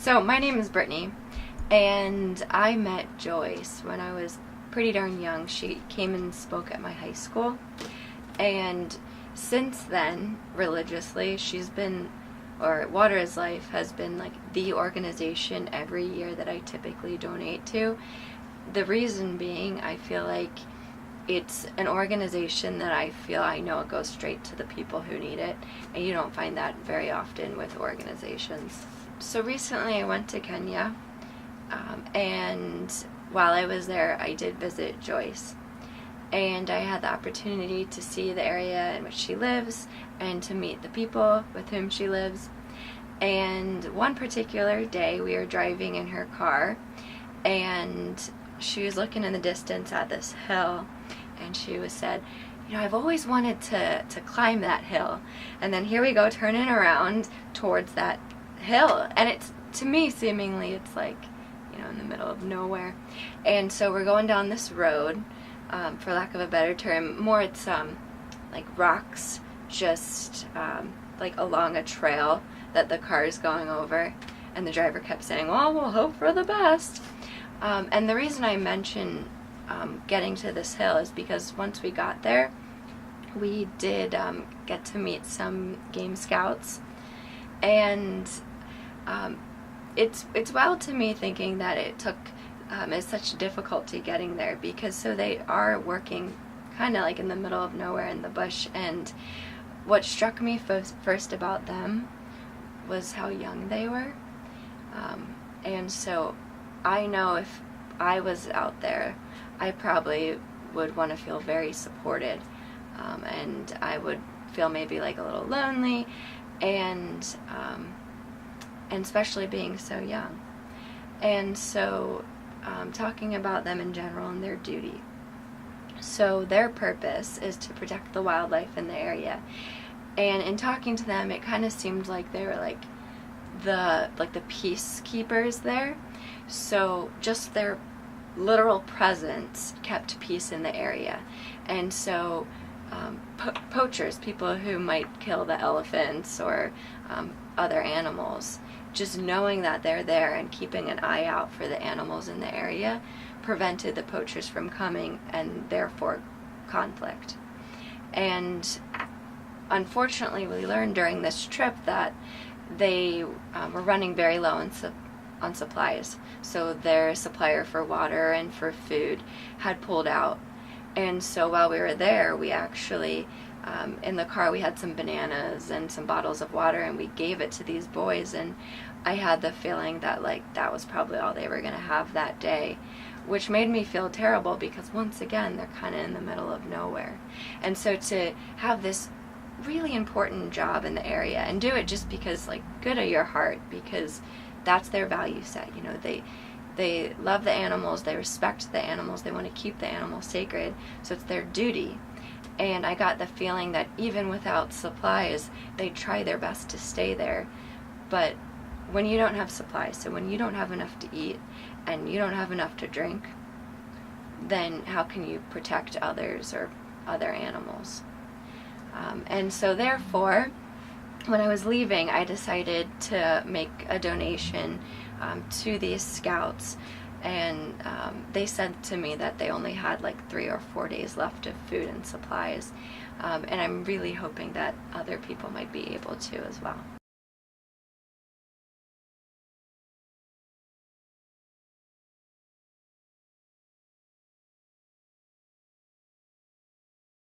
So my name is Brittany, and I met Joyce when I was pretty darn young. She came and spoke at my high school, and since then, religiously, she's been, or Water is Life has been like the organization every year that I typically donate to. The reason being, I feel like it's an organization that I know it goes straight to the people who need it, and you don't find that very often with organizations. So recently I went to Kenya, and while I was there I did visit Joyce, and I had the opportunity to see the area in which she lives and to meet the people with whom she lives. And one particular day we were driving in her car, and she was looking in the distance at this hill, and she said, I've always wanted to climb that hill. And then here we go turning around towards that hill, and it's, to me, seemingly it's like, in the middle of nowhere. And so we're going down this road, for lack of a better term, more it's like rocks, just like along a trail that the car is going over. And the driver kept saying, well, we'll hope for the best. And the reason I mention getting to this hill is because once we got there, we did get to meet some game scouts, and it's wild to me thinking that it took such difficulty getting there, because so they are working kind of like in the middle of nowhere in the bush. And what struck me first about them was how young they were, and so I know if I was out there, I probably would want to feel very supported, and I would feel maybe like a little lonely, and especially being so young. And so talking about them in general and their duty. So their purpose is to protect the wildlife in the area, and in talking to them, it kind of seemed like they were like the peacekeepers there. So just their literal presence kept peace in the area. And so poachers, people who might kill the elephants or other animals, just knowing that they're there and keeping an eye out for the animals in the area prevented the poachers from coming, and therefore conflict. And unfortunately, we learned during this trip that they were running very low on supplies. So their supplier for water and for food had pulled out. And so while we were there, we actually, in the car, we had some bananas and some bottles of water, and we gave it to these boys. And I had the feeling that that was probably all they were going to have that day, which made me feel terrible, because once again, they're kind of in the middle of nowhere. And so to have this really important job in the area and do it just because good of your heart, because that's their value set. They love the animals, they respect the animals, they want to keep the animals sacred, so it's their duty. And I got the feeling that even without supplies, they try their best to stay there. But when you don't have supplies, so when you don't have enough to eat and you don't have enough to drink, then how can you protect others or other animals? And so therefore, when I was leaving, I decided to make a donation to these scouts, and they said to me that they only had 3 or 4 days left of food and supplies, and I'm really hoping that other people might be able to as well.